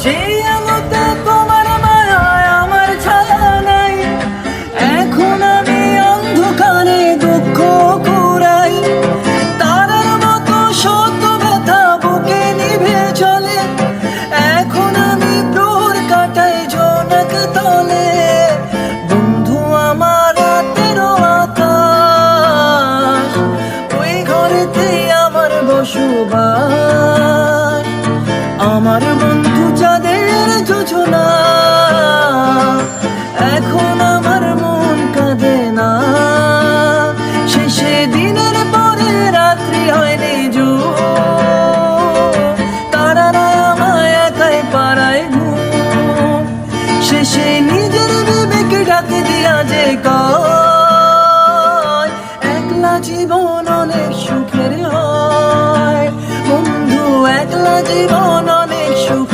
যে আলোতে তোমার মায়ায় আমার ছায়া নাই, এখন আমি অন্ধকারে দুঃখ কুড়াই। তারার মতো শত ব্যথা বুকে নিভে চলে, এখন আমি প্রহর কাটাই জোনাক তলে। বন্ধু আমার রাতেরও আকাশ, ওই ঘরেতে আমার বসবাস। আমার বন্ধু চাঁদের যোজনা, এখন আমার